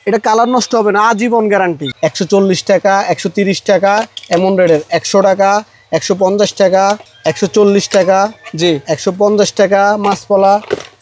এটা কালার নষ্ট হবে না, আজীবন গ্যারান্টি। 140 টাকা, 130 টাকা এমন রেটের, 100 টাকা, 150 টাকা, 140 টাকা, জি 150 টাকা মাছপলা,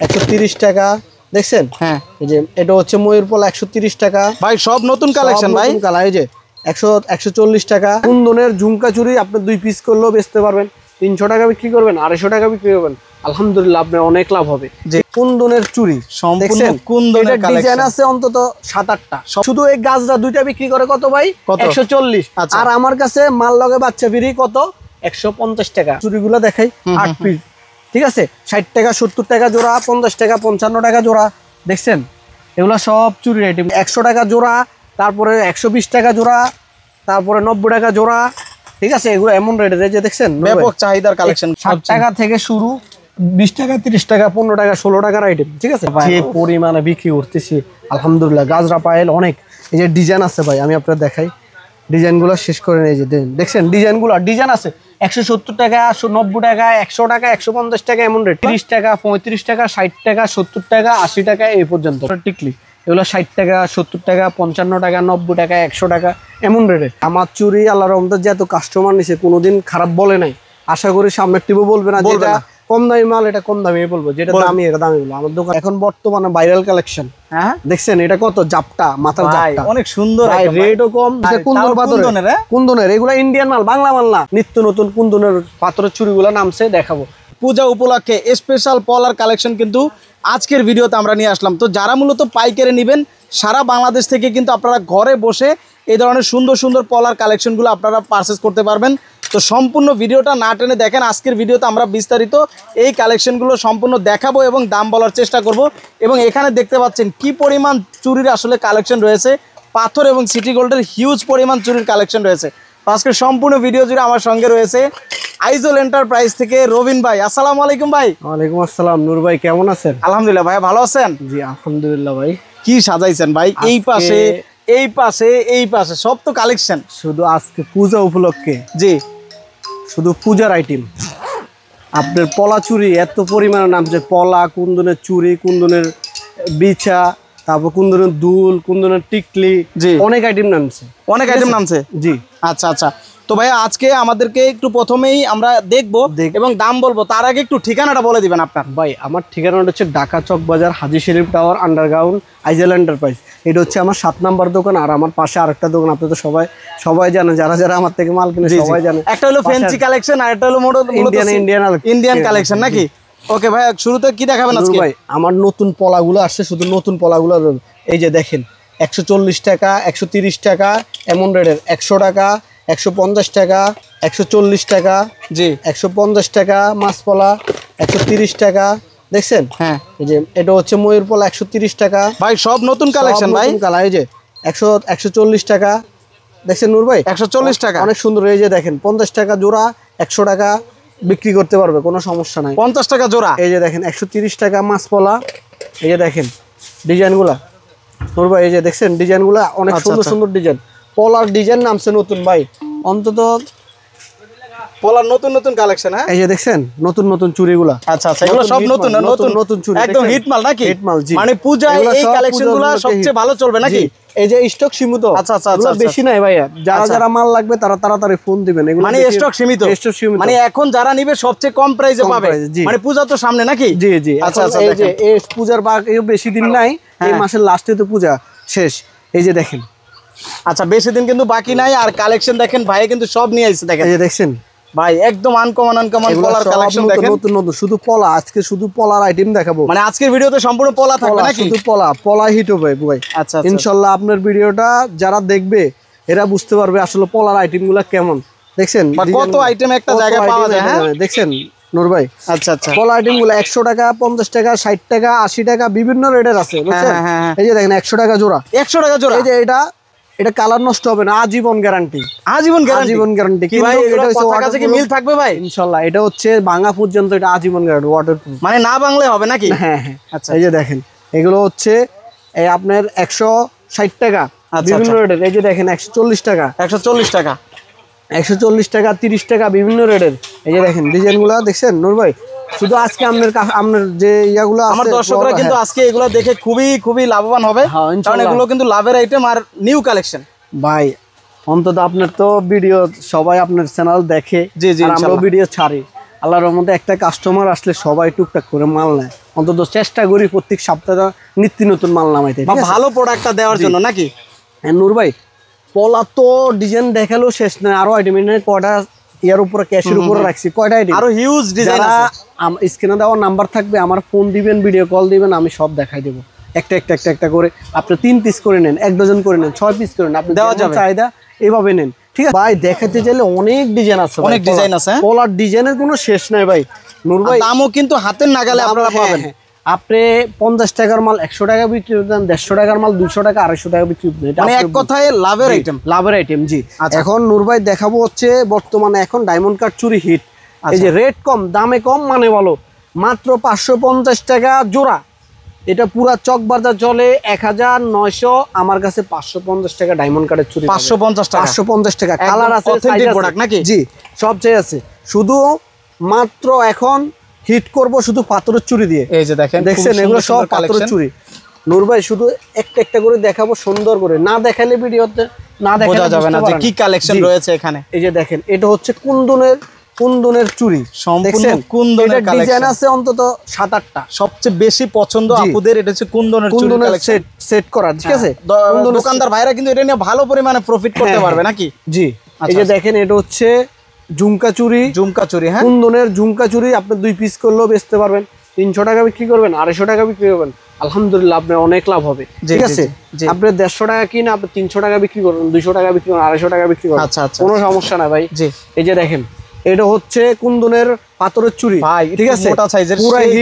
130 টাকা। দেখছেন? হ্যাঁ, এই যে এটা হচ্ছে ময়ূরপলা 130 টাকা। ভাই সব নতুন কালেকশন ভাই। নতুন কালার। এই যে 140 টাকা। কুন্দনের ঝুমকা চুড়ি আপনি 2 পিস করলেও বেচতে পারবেন, 300 টাকা বিক্রি করবেন, 250 টাকা বিক্রি করবেন, আলহামদুলিল্লাহ আপনার অনেক লাভ হবে। যে কুন্দনের চুড়ি সম্পূর্ণ কুন্দনের ডিজাইন আছে অন্তত 7-8টা। শুধু এই গাছটা 2টা বিক্রি করে কত ভাই? 140। আর আমার কাছে মাল লগে বাচ্চা ফ্রি কত? 150 টাকা। চুড়িগুলো দেখাই, 8 পিস, ঠিক আছে? 60 টাকা, 70 টাকা জোড়া, 50 টাকা, 55 টাকা জোড়া। দেখছেন? এগুলা সব চুরির আইটেম। 100 টাকা জোড়া, তারপরে 120 টাকা জোড়া, তারপরে 90 টাকা জোড়া, ঠিক আছে? এগুলো এমন রেটে যে দেখছেন ব্যাপক চাহিদার কালেকশন। 60 টাকা থেকে শুরু, 20 টাকা, 30 টাকা, 15 টাকা, 16 টাকার আইটেম, ঠিক আছে? যে পরিমাণে বিক্রি করতেছি আলহামদুলিল্লাহ। গাজরা পায়েল অনেক। এই যে ডিজাইন আছে ভাই, আমি আপনার দেখাই ডিজাইনগুলো শেষ করে। এই যে দেখছেন ডিজাইনগুলো, ডিজাইন আছে 170 টাকা, 90 টাকা, 100 টাকা, 150 টাকা এমন রেট। 30 টাকা, 35 টাকা, 60 টাকা, 70 টাকা, 80 টাকা এই পর্যন্ত টিকলি। এগুলো 60 টাকা, 70 টাকা, 55 টাকা, 90 টাকা, 100 টাকা এমন রেটে। আমার চুরি আল্লাহর রহমতে যে এত কাস্টমার নিছে কোনোদিন খারাপ বলে নাই। আশা করি সামনের টিপও বলবে না যেটা কম দামি মাল এটা কম দামি বলবো, যেটা দামি এটা দামি বলবো। আমার দোকান এখন বর্তমানে ভাইরাল কালেকশন। হ্যাঁ, দেখছেন এটা কত জাপটা, মাথার জাপটা অনেক সুন্দর, রেটও কম। কুন্দন পাথরের, কুন্দনের এগুলা ইন্ডিয়ান মাল, বাংলা মাল না। নিত্য নতুন কুন্দনের পাথরের চুড়িগুলো নামছে, দেখাবো। পূজা উপলক্ষে স্পেশাল পলার কালেকশন কিন্তু আজকের ভিডিওতে আমরা নিয়ে আসলাম। তো যারা মূলত পাইকারি নেবেন সারা বাংলাদেশ থেকে কিন্তু আপনারা ঘরে বসে এই ধরনের সুন্দর সুন্দর পলার কালেকশনগুলো আপনারা পারচেস করতে পারবেন। তো সম্পূর্ণ ভিডিওটা না টেনে দেখেন। আজকের ভিডিওতে আমরা বিস্তারিত এই কালেকশনগুলো সম্পূর্ণ দেখাবো এবং দাম বলার চেষ্টা করব। এবং এখানে দেখতে পাচ্ছেন কি পরিমাণ চুরির আসলে কালেকশন রয়েছে। পাথর এবং সিটি গোল্ডের হিউজ পরিমাণ চুরির কালেকশন রয়েছে। আজকের সম্পূর্ণ ভিডিও জুড়ে আমার সঙ্গে রয়েছে আইজল এন্টারপ্রাইজ থেকে রবিন ভাই। আসসালামু আলাইকুম ভাই। ওয়ালাইকুম আসসালাম। নূর ভাই কেমন আছেন? আলহামদুলিল্লাহ ভাই, ভালো আছেন? জি আলহামদুলিল্লাহ ভাই। কি সাজাইছেন ভাই? এই পাশে, এই পাশে, এই পাশে সব তো কালেকশন। শুধু আজকে পূজা উপলক্ষে, জি শুধু পূজার আইটেম। আপনার পলা চুরি এত পরিমাণে নামছে, পলা, কুন্দনের চুরি, কুন্দনের বিছা, তারপর কুন্দনের দুল, কুন্দনের টিকলি, জি অনেক আইটেম নামছে, অনেক আইটেম নামছে। জি আচ্ছা আচ্ছা। তো ভাই আজকে আমাদেরকে একটু প্রথমেই আমরা দেখবো এবং দাম বলবো, তার আগে একটু ঠিকানাটা বলে দিবেন আপনার। ভাই আমার ঠিকানাটা হচ্ছে ঢাকা চক বাজার, হাজী শরীফ টাওয়ার, আন্ডারগ্রাউন্ড, আইজল এন্টারপ্রাইজ। এটা হচ্ছে আমার 7 নাম্বার দোকান। আর আমার পাশে আরেকটা দোকান, আপনি তো সবাই জানেন, যারা যারা আমার থেকে মাল কিনে সবাই জানে। একটা হলো ফ্যান্সি কালেকশন আর একটা হলো ইন্ডিয়ান কালেকশন নাকি? ওকে ভাই, শুরুতে কি দেখাবেন আজকে? ভাই আমার নতুন পলাগুলো আসছে, শুধু নতুন পলাগুলো। এই যে দেখেন 140 টাকা, 130 টাকা এমন রেটের, 100 টাকা, 150 টাকা, 140 টাকা, জি 150 টাকা মাছপলা, 130 টাকা। দেখছেন? হ্যাঁ, এই যে এটা হচ্ছে ময়ূরপলা 130 টাকা। ভাই সব নতুন কালেকশন ভাই। কালার। এই যে 140 টাকা। দেখছেন নূর ভাই? 140 টাকা অনেক সুন্দর। এই যে দেখেন 50 টাকা জোড়া, 100 টাকা বিক্রি করতে পারবে, কোনো সমস্যা নাই। 50 টাকা জোড়া। এই যে দেখেন 130 টাকা মাছপলা। এই যে দেখেন ডিজাইনগুলা নূর ভাই, এই যে দেখছেন ডিজাইনগুলা অনেক সুন্দর সুন্দর ডিজাইন। পলার ডিজাইন নামছে নতুন ভাই, অন্তত পলার নতুন নতুন কালেকশন। হ্যাঁ, এই যে দেখছেন নতুন নতুন চুড়িগুলা। আচ্ছা আচ্ছা, এগুলো সব নতুন নতুন নতুন চুড়ি, একদম হিট মাল নাকি? হিট মাল, জি। মানে পূজায় এই কালেকশনগুলো সবচেয়ে ভালো চলবে নাকি? এই যে স্টক সীমিত। আচ্ছা আচ্ছা আচ্ছা, বেশি নাই ভাইয়া। যারা যারা মাল লাগবে তারা তাড়াতাড়ি ফোন দিবেন। এগুলো মানে স্টক সীমিত, স্টক সীমিত। মানে এখন যারা নিবে সবচেয়ে কম প্রাইসে পাবে। মানে পূজা তো সামনে নাকি? জি জি। আচ্ছা আচ্ছা, এই যে এই পূজার বেশি দিন নাই, এই মাসের লাস্টে তো পূজা শেষ। এই যে দেখেন, আচ্ছা বেশি দিন কিন্তু বাকি নাই। আর কালেকশন দেখেন ভাই কিন্তু সব নিয়ে আসছে। দেখেন এই যে দেখছেন ভাই, একদম আনকমন পলার কালেকশন দেখেন। নতুন নতুন শুধু পলা। আজকে শুধু পলার আইটেম দেখাবো। মানে আজকের ভিডিওতে সম্পূর্ণ পলা থাকবে নাকি? শুধু পলা হিট হবে ভাই। আচ্ছা, ইনশাআল্লাহ আপনার ভিডিওটা যারা দেখবে এরা বুঝতে পারবে আসলে পলার আইটেমগুলো কেমন। দেখছেন কত আইটেম একটা জায়গায় পাওয়া যায়। হ্যাঁ দেখছেন নূর ভাই? আচ্ছা আচ্ছা, পলা আইটেমগুলো 100 টাকা, 50 টাকা, 60 টাকা, 80 টাকা বিভিন্ন রেটের আছে, বুঝছেন? এই যে দেখেন 100 টাকা জোড়া। 100 টাকা জোড়া। এই যে এটা কালার নষ্ট হবে না, আজীবন গ্যারান্টি। আজীবন গ্যারান্টি? আজীবন গ্যারান্টি। কি ভাই, এটা কাছে কি মিল থাকবে ভাই? ইনশাআল্লাহ। এটা হচ্ছে ভাঙা পর্যন্ত, এটা আজীবন গ্যারান্টি, ওয়াটারপ্রুফ। মানে না ভাঙলে হবে নাকি? হ্যাঁ হ্যাঁ। আচ্ছা, এই যে দেখেন এগুলো হচ্ছে এই আপনার 160 টাকা বিভিন্ন রেটের। এই যে দেখেন 140 টাকা, 140 টাকা, 140 টাকা, 30 টাকা বিভিন্ন রেটের। এই যে দেখেন ডিজাইনগুলো দেখছেন নূর ভাই? শুধু আজকে আপনার যে ইয়াগুলো আমার দর্শকরা কিন্তু আজকে এগুলো দেখে খুবই খুবই লাভবান হবে, কারণ এগুলো কিন্তু লাভের আইটেম আর নিউ কালেকশন। ভাই অন্তত আপনার তো ভিডিও সবাই আপনার চ্যানেল দেখে, জি জি, আমরাও ভিডিও ছাড়ি। আল্লাহর রহমতে একটা কাস্টমার আসলে সবাই টুকটাক করে মাল নেয়, অন্তত চেষ্টা করি প্রত্যেক সপ্তাহে নিত্য নতুন মাল নামাইতে, ভালো প্রোডাক্টটা দেওয়ার জন্য নাকি। নূর ভাই পলা তো ডিজাইন দেখালেও শেষ নাই, আরো আইটেম কয়টা ইয়ার উপরে ক্যাশের উপরে রাখছি, কয়টা আইটেম আরো হিউজ ডিজাইন আছে। স্ক্রিনে দেওয়ার নাম্বার থাকবে, আমার ফোন দিবেন, ভিডিও কল দিবেন, আমি সব দেখাই দেবো একটা করে। আপনি 3 পিস করে নেন, 1 ডজন করে নেন, 6 পিস করে নেন, আপনি দেওয়া যাবে চাহিদা এইভাবে নেন, ঠিক আছে ভাই। দেখাতে চাইলে অনেক ডিজাইন আছে, অনেক ডিজাইন আছে, পলার ডিজাইনের কোনো শেষ নাই ভাই। নূর ভাই দামও কিন্তু হাতের নাগালে আপনারা পাবেন। আপনি 50 টাকার মাল 100 টাকা বিক্রি করতেন, 150 টাকার মাল 200 টাকা 250 টাকা বিক্রি করতেন, মানে এক কথায় লাভের আইটেম, লাভের আইটেম। জি এখন নূর ভাই দেখাবো হচ্ছে বর্তমানে এখন ডায়মন্ড কাট চুরি হিট। এই যে রেট কম দামে কম মানে ভালো, মাত্র 550 টাকা জোড়া। এটা পুরা চক বাজার চলে 1900, আমার কাছে 550 টাকা ডায়মন্ড কাটের চুরি। 550 টাকা, 550 টাকা। কালার আছে নাকি? জি সব চাই আছে, শুধু মাত্র এখন হিট করব শুধু পাথরের চুড়ি দিয়ে। এই যে দেখেন এগুলো সব পাথরের চুড়ি। নূর ভাই শুধু একটা করে দেখাবো সুন্দর করে, না দেখালে ভিডিওতে না দেখা যাবে না যে কি কালেকশন রয়েছে এখানে। এই যে দেখেন এটা হচ্ছে কুন্দনের চুড়ি, সম্পূর্ণ কুন্দনের কালেকশন। ডিজাইন আছে অন্তত 7-8টা। সবচেয়ে বেশি পছন্দ আপুদের এটা হচ্ছে কুন্দনের কালেকশন সেট করা, ঠিক আছে। দোকানদার ভাইরা কিন্তু এটা নিয়ে ভালো পরিমাণে প্রফিট করতে পারবে নাকি। জি এই যে দেখেন এটা হচ্ছে ঝুমকা চুড়ি, হ্যাঁ কুন্দনের ঝুমকা চুড়ি। আপনি 2 পিস করলেও বেচতে পারবেন, 300 টাকা বিক্রি করবেন, 250 টাকা বিক্রি করবেন, আলহামদুলিল্লাহ আপনার অনেক লাভ হবে, ঠিক আছে। আপনি 150 টাকা কিনে আপনি 300 টাকা বিক্রি করবেন, 200 টাকা বিক্রি করবেন, 250 টাকা বিক্রি করবেন, কোনো সমস্যা না ভাই। এই যে দেখেন এটা হচ্ছে কুন্দনের পাথরের চুড়ি, ঠিক আছে, মোটা সাইজের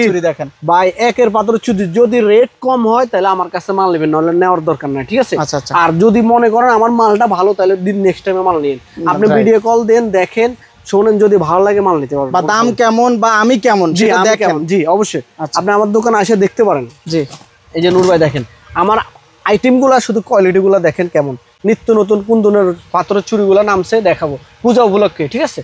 চুড়ি দেখেন ভাই। একের পাথরের চুড়ি যদি রেট কম হয় তাহলে আমার কাছে মাল নেবেন, নাহলে নেওয়ার দরকার নাই, ঠিক আছে। আর যদি মনে করেন আমার মালটা ভালো তাহলে নেক্সট টাইমে মাল নিন, আপনি ভিডিও কল দেন, দেখেন, শোনেন, যদি ভালো লাগে মাল নিতে পারবেন। বা দাম কেমন বা আমি কেমন সেটা দেখেন। জি অবশ্যই আপনি আমার দোকানে এসে দেখতে পারেন। জি এই যে নূর ভাই দেখেন আমার আইটেমগুলো, শুধু কোয়ালিটিগুলো দেখেন কেমন। নিত্য নতুন কুন্দনের পাথরের চুড়িগুলো নামছে, দেখাবো পূজা উপলক্ষে, ঠিক আছে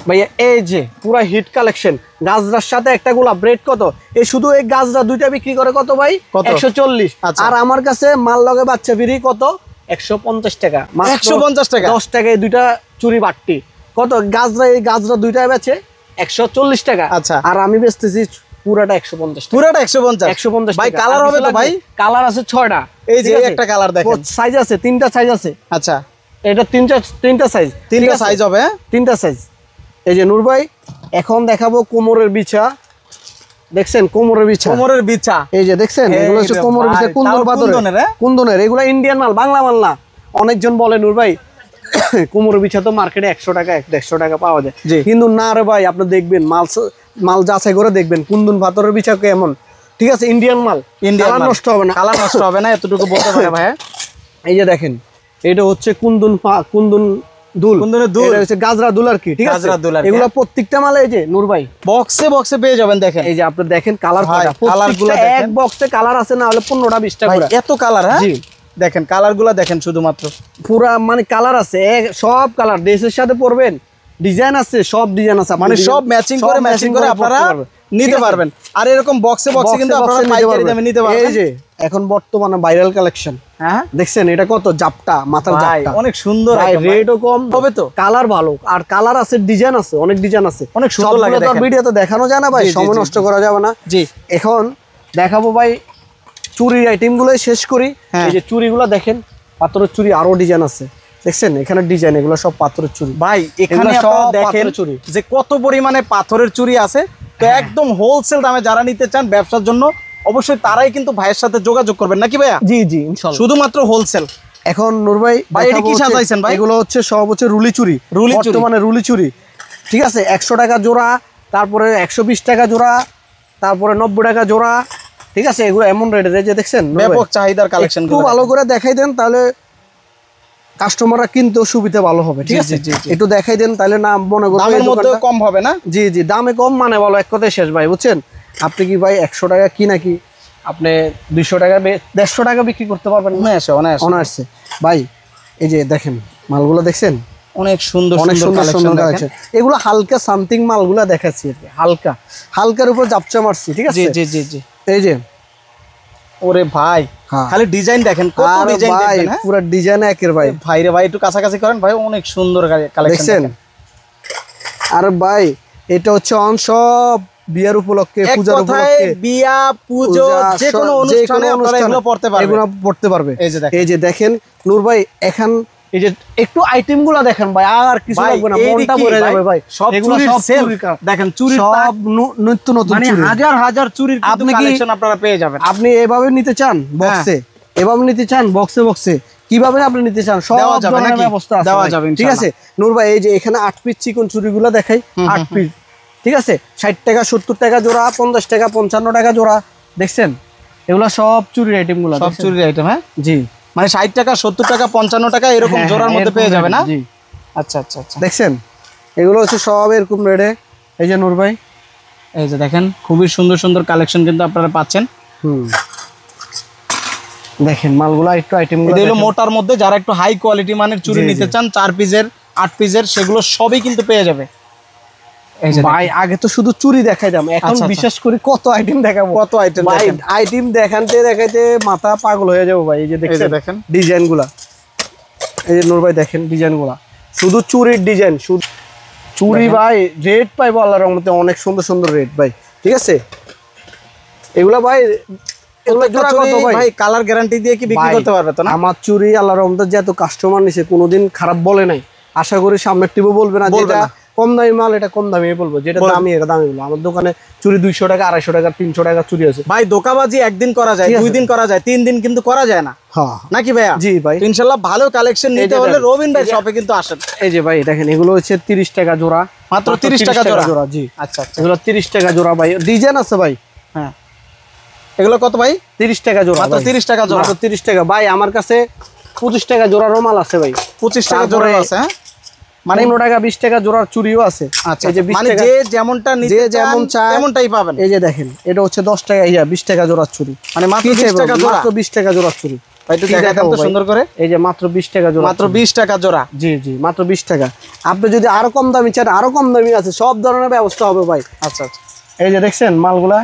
ভাইয়া। এই যে পুরা হিট কালেকশন, গাজরার সাথে একটা গোলাপ, রেট কত? এই শুধু এই গাজরা 2টা বিক্রি করে কত ভাই? 140। আর আমার কাছে মাল লগে বাচ্চা বিড়ি কত? 150 টাকা। 150 টাকা, 10 টাকায় 2টা চুরি বাট্টি। কত গাজরা? এই গাজরা 2টা বেচে 140 টাকা। আচ্ছা, আর আমি বেচতেছি পুরাটা 150। পুরাটা 150 ভাই। কালার হবে তো ভাই? কালার আছে 6টা। এই যে একটা কালার দেখেন, সাইজ আছে 3টা সাইজ আছে। আচ্ছা এটা 3টা সাইজ, 3টা সাইজ হবে, 3টা সাইজ। এই যে নূর ভাই এখন দেখাবো কোমরের বিছা, দেখছেন কোমরের বিছা, এই যে দেখছেন এগুলো হচ্ছে কোমরের বিছা, কুন্দনের। এগুলো ইন্ডিয়ান মাল, বাংলা মাল না। অনেকজন বলে নূর ভাই কোমরের বিছা তো মার্কেটে 100 টাকা 150 টাকা পাওয়া যায়, কিন্তু না রে ভাই, আপনি দেখবেন মাল যাচাই করে দেখবেন কুন্দন পাথরের বিছা কেমন, ঠিক আছে। ইন্ডিয়ান মাল, কালার নষ্ট হবে না, এতটুকু বলতে পারে ভাই। এই যে দেখেন এটা হচ্ছে কুন্দন দুল, এটা হচ্ছে গাজরা দুল আর কি, ঠিক আছে। এগুলো প্রত্যেকটা মালে এই যে নূর ভাই বক্সে পেয়ে যাবেন। দেখেন এই যে আপনি দেখেন কালার, কালারগুলো এক বক্সে কালার আছে, না হলে 15টা 20টা করে। এত কালার, হ্যাঁ দেখেন কালারগুলো দেখেন, শুধুমাত্র পুরা মানে কালার আছে, সব কালার ড্রেসের সাথে পরবেন, ডিজাইন আছে, সব ডিজাইন আছে, মানে সব ম্যাচিং করে আপনারা নিতে পারবেন। আর এরকম বক্সে কিন্তু আপনারা পাইকারি দামে নিতে পারবেন। এই যে এখন বর্তমানে ভাইরাল কালেকশন, হ্যাঁ দেখছেন এটা কত জাপটা, মাথার জাপটা অনেক সুন্দর, রেটও কম হবে, তো কালার ভালো, আর কালার আছে, ডিজাইন আছে, অনেক ডিজাইন আছে, অনেক সুন্দর লাগে। ভিডিওতে দেখানো যায় না ভাই, সময় নষ্ট করা যাবে না। জি এখন দেখাবো ভাই চুরির আইটেম গুলো শেষ করি। এই যে চুরিগুলো দেখেন, পাথরের চুরি আরো ডিজাইন আছে, দেখছেন এখানে ডিজাইন, এগুলো সব পাথরের চুরি ভাই। এখানে সব দেখেন যে কত পরিমাণে পাথরের চুরি আছে। তো একদম হোলসেল দামে যারা নিতে চান ব্যবসার জন্য, অবশ্যই তারাই কিন্তু ভাইয়ের সাথে যোগাযোগ করবেন, নাকি ভাইয়া? জি জি ইনশাআল্লাহ, শুধুমাত্র হোলসেল। এখন নূর ভাই এটা কি সাজাইছেন ভাই? এগুলো হচ্ছে সব হচ্ছে রুলি চুরি, বর্তমানে রুলি চুরি, ঠিক আছে। 100 টাকা জোড়া, তারপরে 120 টাকা জোড়া, তারপরে 90 টাকা জোড়া, ঠিক আছে। এগুলো এমন রেটের যে দেখছেন ব্যাপক চাহিদার কালেকশন, খুব ভালো করে দেখাই দেন, তাহলে কাস্টমাররা কিন্তু সুবিধা ভালো হবে, ঠিক আছে। একটু দেখাই দেন, তাহলে না মনে করবেন দামের মধ্যে কম হবে না। জি জি দামে কম মানে ভালো, এক কথায় শেষ ভাই, বুঝছেন। আপনি কি ভাই 100 টাকা কি নাকি আপনি 200 টাকা 150 টাকা বিক্রি করতে পারবেন, অনায়াসে ভাই। এই যে দেখেন মালগুলো দেখছেন, অনেক সুন্দর অনেক সুন্দর সুন্দর কালেকশন। কালেকশন। এগুলো হালকা সামথিং মালগুলা দেখাচ্ছি আর কি, হালকা হালকার উপর জাপচা মারছি, ঠিক আছে। জি জি জি জি। এই যে ওরে ভাই হ্যাঁ। খালি ডিজাইন দেখেন, কত আরে ডিজাইন ভাই দেখেন। পুরো ডিজাইন একের ভাই। ভাই রে ভাই একটু কাছাকাছি করেন ভাই, অনেক সুন্দর কালেকশন দেখছেন। আর ভাই এটা হচ্ছে অন সব বিয়ার উপলক্ষে, পূজার উপলক্ষে, বিয়া পুজো যে কোনো অনুষ্ঠানে আপনারা এগুলো পড়তে পারবেন, এগুলো পড়তে পারবে। এই যে দেখেন নূর ভাই, এখন এই যে একটু আইটেম গুলা দেখেন ভাই, আর কিছু লাগবে না, মনটা ভরে যাবে ভাই। সব এগুলো চুরির সব সেল চুরির কাজ। দেখেন, চুরির সব নিত্য নতুন মানে চুরি, হাজার হাজার চুরির আপনি কি কালেকশন আপনারা পেয়ে যাবেন। আপনি এভাবে নিতে চান বক্সে, এভাবে নিতে চান বক্সে বক্সে, কিভাবে আপনি নিতে চান সব ধরনের ব্যবস্থা আছে, দেওয়া যাবে ঠিক আছে। নূর ভাই এই যে এখানে 8 পিস চিকন চুরিগুলো দেখাই, 8 পিস, ঠিক আছে, 60 টাকা 70 টাকা জোড়া, 50 টাকা 55 টাকা জোড়া, দেখছেন। এগুলো সব চুরির আইটেম গুলো, সব চুরির আইটেম। হ্যাঁ জি, মানে 60 টাকা 70 টাকা 55 টাকা এরকম জোড়ার মধ্যে পেয়ে যাবে না। জি আচ্ছা আচ্ছা আচ্ছা, দেখছেন এগুলো হচ্ছে সব এরকম রেটে। এই যে নূর ভাই, এই যে দেখেন খুবই সুন্দর সুন্দর কালেকশন কিন্তু আপনারা পাচ্ছেন। দেখেন মালগুলো একটু আইটেম গুলো, এগুলো মোটার মধ্যে যারা একটু হাই কোয়ালিটি মানের চুরি নিতে চান, 4 পিসের 8 পিসের, সেগুলো সবই কিন্তু পেয়ে যাবে। ভাই আগে তো শুধু চুরি দেখাইতাম, এখন বিশেষ করে কত আইটেম দেখাবো, কত আইটেম ভাই। আইটেম দেখাতে দেখাইতে মাথা পাগল হয়ে যাবো ভাই। এই যে দেখেন ডিজাইন গুলা, এই যে নূর ভাই দেখেন ডিজাইন গুলা, শুধু চুরির ডিজাইন, শুধু চুরি ভাই। রেট পাইবো আল্লাহর রহমতে, অনেক সুন্দর সুন্দর রেট ভাই, ঠিক আছে। এগুলা ভাই, এগুলা জোড়া কত ভাই? কালার গ্যারান্টি দিয়ে কি বিক্রি করতে পারবে তো না? আমার চুরি আল্লাহর রহমতে যত কাস্টমার নিছে কোনোদিন খারাপ বলে নাই, আশা করি সামনের টিপও বলবে না যেটা কম দামি মাল এটা কম দামি বলবো, যেটা দামি এটা দামি বলবো। আমার দোকানে চুরি 200 টাকা 250 টাকা 300 টাকা চুরি আছে ভাই। দোকাবাজি একদিন করা যায়, 2 দিন করা যায়, 3 দিন কিন্তু করা যায় না, হ্যাঁ নাকি ভাইয়া? জি ভাই, ইনশাআল্লাহ ভালো কালেকশন নিতে হলে রবিন ভাই শপে কিন্তু আসেন। এই যে ভাই দেখেন এগুলো হচ্ছে 30 টাকা জোড়া, মাত্র 30 টাকা জোড়া। জি আচ্ছা আচ্ছা, এগুলো 30 টাকা জোড়া ভাই। ডিজাইন আছে ভাই, হ্যাঁ। এগুলো কত ভাই? 30 টাকা জোড়া, মাত্র 30 টাকা জোড়া, মাত্র 30 টাকা ভাই। আমার কাছে 25 টাকা জোড়ারও মাল আছে ভাই, 25 টাকা জোড়া আছে। হ্যাঁ মানে 15 টাকা 20 টাকা জোড়ার চুরিও আছে। আচ্ছা, এই যে মানে যে যেমনটা নিতে যেমন চায় তেমনটাই পাবেন। এই যে দেখেন এটা হচ্ছে 10 টাকা, 20 টাকা জোড়ার চুরি, মানে মাত্র 20 টাকা জোড়া, মাত্র 20 টাকা জোড়ার চুরি ভাই। একটু দেখান তো সুন্দর করে। এই যে মাত্র 20 টাকা জোড়া, মাত্র 20 টাকা জোড়া। জি জি মাত্র 20 টাকা। আপনি যদি আরো কম দামি চান আরো কম দামি আছে, সব ধরনের ব্যবস্থা হবে ভাই। আচ্ছা আচ্ছা, এই যে দেখছেন মালগুলা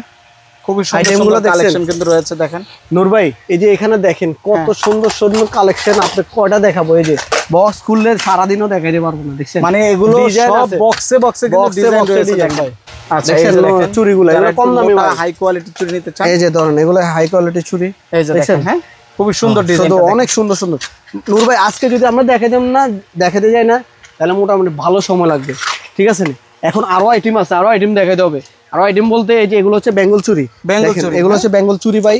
খুবই সুন্দর কালেকশন কিন্তু রয়েছে। দেখেন নূর ভাই এই যে এখানে দেখেন কত সুন্দর সুন্দর কালেকশন, আপনি কয়টা দেখাবো? এই যে বক্স খুললে সারাদিনও দেখাইতে পারবো না, দেখছেন মানে এগুলো সব বক্সে বক্সে কিন্তু ডিজাইন রয়েছে ভাই। আচ্ছা এই যে দেখেন চুরিগুলো, এগুলো কম দামি মাল, হাই কোয়ালিটি চুরি নিতে চান, এই যে ধরেন এগুলো হাই কোয়ালিটি চুরি। এই যে দেখেন, হ্যাঁ খুবই সুন্দর ডিজাইন, অনেক সুন্দর সুন্দর। নূর ভাই আজকে যদি আমরা দেখাতে যাই না তাহলে মোটামুটি ভালো সময় লাগবে, ঠিক আছে। এখন আরো আইটেম আছে, আরো আইটেম দেখাইতে হবে। আরো আইটেম বলতে এই যে এগুলো হচ্ছে বেঙ্গল চুরি, এগুলো হচ্ছে বেঙ্গল চুরি ভাই।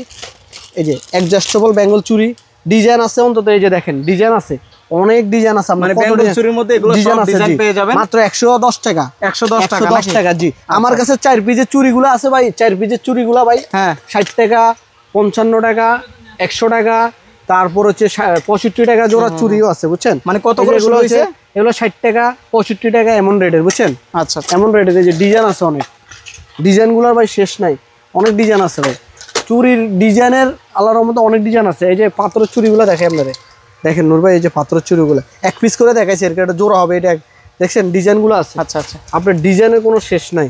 এই যে অ্যাডজাস্টেবল বেঙ্গল চুরি, ডিজাইন আছে অন্তত, এই যে দেখেন ডিজাইন আছে, অনেক ডিজাইন আছে। মানে বেঙ্গল চুরির মধ্যে এগুলো সব ডিজাইন পেয়ে যাবেন মাত্র 110 টাকা, 110 টাকা। জি আমার কাছে 4 পিসের চুরিগুলো আছে ভাই, 4 পিসের চুরিগুলো ভাই, হ্যাঁ 60 টাকা 55 টাকা 100 টাকা, তারপর হচ্ছে 65 টাকা জোড়া চুরিও আছে, বুঝছেন। মানে কত করে এগুলো হচ্ছে? এগুলো 60 টাকা 65 টাকা এমন রেটের, বুঝছেন। আচ্ছা এমন রেটের। এই যে ডিজাইন আছে অনেক, ডিজাইনগুলোর ভাই শেষ নাই, অনেক ডিজাইন আছে ভাই। চুরির ডিজাইনের আল্লাহর রহমতে অনেক ডিজাইন আছে। এই যে পাথরের চুরিগুলো দেখে আপনারা, দেখেন নূর ভাই এই যে পাথরের চুরিগুলো 1 পিস করে দেখাইছে, এর একটা জোড়া হবে, এটা দেখছেন ডিজাইনগুলো আছে। আচ্ছা আচ্ছা, আপনার ডিজাইনের কোনো শেষ নাই।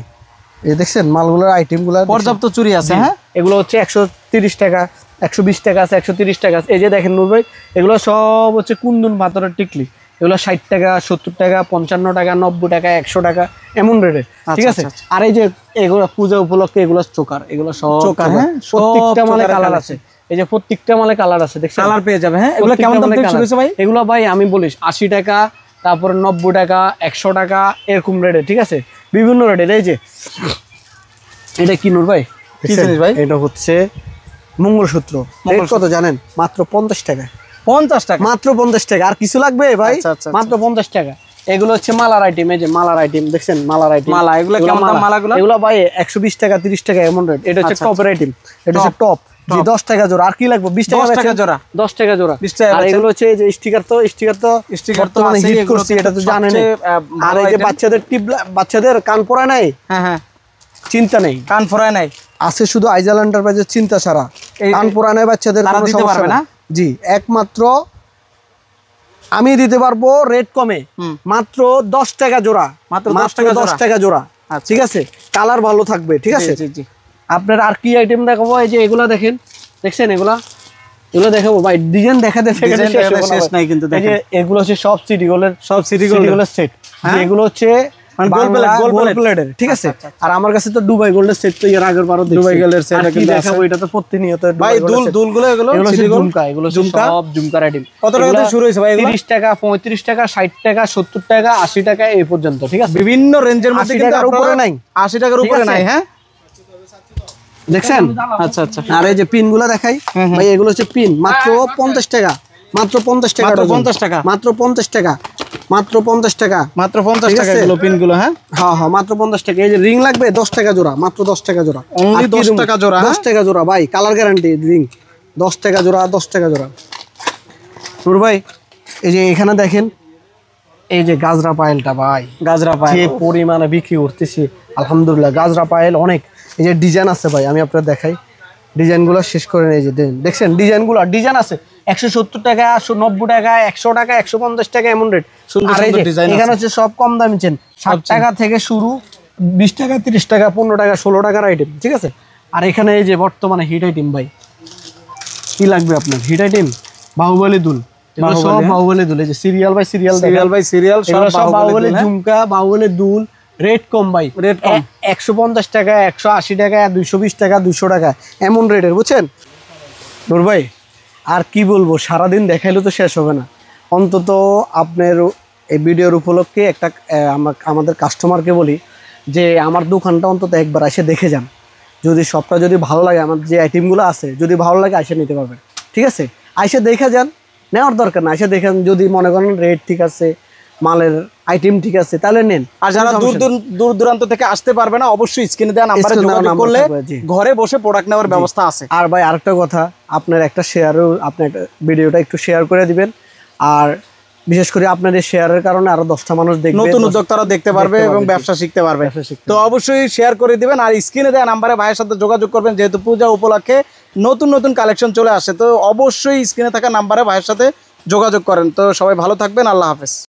এই দেখছেন মালগুলোর আইটেমগুলো পর্যাপ্ত চুরি আছে। হ্যাঁ এগুলো হচ্ছে 130 টাকা 120 টাকা আছে, 130 টাকা আছে। এই যে দেখেন নূর ভাই এগুলো সব হচ্ছে কুন্দন পাথরের টিকলি, এগুলো 60 টাকা 70 টাকা 55 টাকা 90 টাকা 100 টাকা এমন রেটে, ঠিক আছে। আর এই যে এগুলো পূজা উপলক্ষে এগুলো চোকার, এগুলো সব চোকার, হ্যাঁ প্রত্যেকটা মালে কালার আছে। এই যে প্রত্যেকটা মালে কালার আছে, দেখছেন কালার পেয়ে যাবে। হ্যাঁ এগুলো কেমন দাম থেকে শুরু হয়েছে ভাই? এগুলো ভাই আমি বলি 80 টাকা, তারপর 90 টাকা 100 টাকা এরকম রেটে, ঠিক আছে, বিভিন্ন রেটে। এই যে এটা কি নূর ভাই? কি জিনিস ভাই? এটা হচ্ছে মঙ্গলসূত্র। রেট কত জানেন? মাত্র 50 টাকা। 50 টাকা, মাত্র 50 টাকা। আর কিছু লাগবে ভাই? মাত্র 50 টাকা। এগুলো হচ্ছে মালার আইটেম, এই যে মালার আইটেম দেখছেন, মালার আইটেম। মালা এগুলো কেমন দাম? মালাগুলো এগুলো ভাই 120 টাকা 30 টাকা এমন রেট। এটা হচ্ছে টপের আইটেম, এটা হচ্ছে টপ। জি 10 টাকা জোড়া। আর কি লাগবে? 20 টাকা জোড়া, 10 টাকা জোড়া। আর এগুলো হচ্ছে এই যে স্টিকার, তো স্টিকার বর্তমানে হিট করছে, এটা তো জানেন। আর এই যে বাচ্চাদের টিপ, বাচ্চাদের কান পড়া নাই, হ্যাঁ হ্যাঁ চিন্তা নেই, কান পড়ায় নাই আছে, শুধু আইজাল এন্টারপ্রাইজের চিন্তা ছাড়া কান পড়া নাই বাচ্চাদের কোনো সমস্যা না। জি একমাত্র আমি দিতে পারবো রেট কমে, মাত্র 10 টাকা জোড়া, মাত্র 10 টাকা জোড়া। ঠিক আছে, কালার ভালো থাকবে। ঠিক আছে, আপনার আর কি আইটেম দেখাবো? এই যে এগুলা দেখেন, দেখছেন এগুলা দেখাবো ভাই, ডিজাইন দেখাতে শেষ নাই কিন্তু। এই যে এগুলো হচ্ছে সব সিটি গোলের সেট, এগুলো হচ্ছে গোল্ড প্লেটের। ঠিক আছে, আর আমার কাছে তো দুবাই গোল্ডের সেট তো এর আগের বারও দুবাই গোল্ডের সেট দেখাবো, এটা তো প্রতিনিয়ত ভাই। দুলগুলো এগুলো ঝুমকা, এগুলো সব ঝুমকার আইটেম। কত টাকা থেকে শুরু হয়েছে ভাই? 30 টাকা, 35 টাকা, 60 টাকা, 70 টাকা, 80 টাকা এই পর্যন্ত। ঠিক আছে, বিভিন্ন রেঞ্জের মধ্যে, 80 টাকার উপরে নাই, 80 টাকার উপরে নাই। হ্যাঁ, দেখছেন? আচ্ছা আচ্ছা। আর এই যে পিন গুলা দেখাই ভাই, এগুলো হচ্ছে পিন, মাত্র 50 টাকা, মাত্র 50 টাকা, মাত্র 50 টাকা, মাত্র 50 টাকা, মাত্র 50 টাকা, মাত্র 50 টাকা এগুলো পিনগুলো। হ্যাঁ হ্যাঁ, মাত্র 50 টাকা। এই যে রিং লাগবে 10 টাকা জোড়া, মাত্র 10 টাকা জোড়া, অনলি 10 টাকা জোড়া। 10 টাকা জোড়া ভাই, কালার গ্যারান্টি রিং, 10 টাকা জোড়া, 10 টাকা জোড়া। নূর ভাই, এই যে এখানে দেখেন, এই যে গাজরা পায়েলটা ভাই, গাজরা পায়েল যে পরিমাণে বিক্রি করতেছি আলহামদুলিল্লাহ। গাজরা পায়েল অনেক, এই যে ডিজাইন আছে ভাই, আমি আপনার দেখাই ডিজাইনগুলো শেষ করে। এই যে দেখছেন ডিজাইনগুলো, ডিজাইন আছে 170 টাকা, 90 টাকা, 100 টাকা, 150 টাকা, এমন রেট। এখানে হচ্ছে সব কম দামি চেন, 60 টাকা থেকে শুরু, 20 টাকা, 30 টাকা, 15 টাকা, 16 টাকার আইটেম। ঠিক আছে, আর এখানে এই যে বর্তমানে হিট আইটেম ভাই, কি লাগবে আপনার? হিট আইটেম, বাহুবলী দুল, সব বাহুবলী দুল। এই যে সিরিয়াল বাই সিরিয়াল, সব বাহুবলী ঝুমকা, বাহুবলী দুল। রেট কম ভাই, রেট কম, 150 টাকা, 180 টাকা, 220 টাকা, 200 টাকা, এমন রেটের, বুঝছেন নূর ভাই? আর কি বলবো, সারাদিন দেখাইলে তো শেষ হবে না। অন্তত আপনার এই ভিডিওর উপলক্ষে একটা আমাদের কাস্টমারকে বলি যে আমার দোকানটা অন্তত একবার এসে দেখে যান। যদি সবটা যদি ভালো লাগে, আমার যে আইটেমগুলো আছে যদি ভালো লাগে, এসে নিতে পারবেন। ঠিক আছে, এসে দেখে যান, নেওয়ার দরকার না, এসে দেখেন। যদি মনে করেন রেট ঠিক আছে, মালের আইটেম ঠিক আছে, তাহলে নেন। আর যারা দূর দূরান্ত থেকে আসতে পারবে না, অবশ্যই স্ক্রিনে দেওয়া নাম্বারে যোগাযোগ করলে ঘরে বসে প্রোডাক্ট নেওয়ার ব্যবস্থা আছে। আর ভাই আরেকটা কথা, আপনার একটা শেয়ারও, আপনি একটা ভিডিওটা একটু শেয়ার করে দিবেন। আর বিশেষ করে আপনাদের শেয়ারের কারণে আরো 10টা মানুষ দেখবে, নতুন উদ্যোক্তারা দেখতে পারবে এবং ব্যবসা শিখতে পারবে। তো অবশ্যই শেয়ার করে দিবেন। আর স্ক্রিনে দেওয়া নাম্বারে ভাইয়ের সাথে যোগাযোগ করবেন, যেহেতু পূজা উপলক্ষে নতুন নতুন কালেকশন চলে আসে। তো অবশ্যই স্ক্রিনে থাকা নাম্বারে ভাইয়ের সাথে যোগাযোগ করেন। তো সবাই ভালো থাকবেন, আল্লাহ হাফেজ।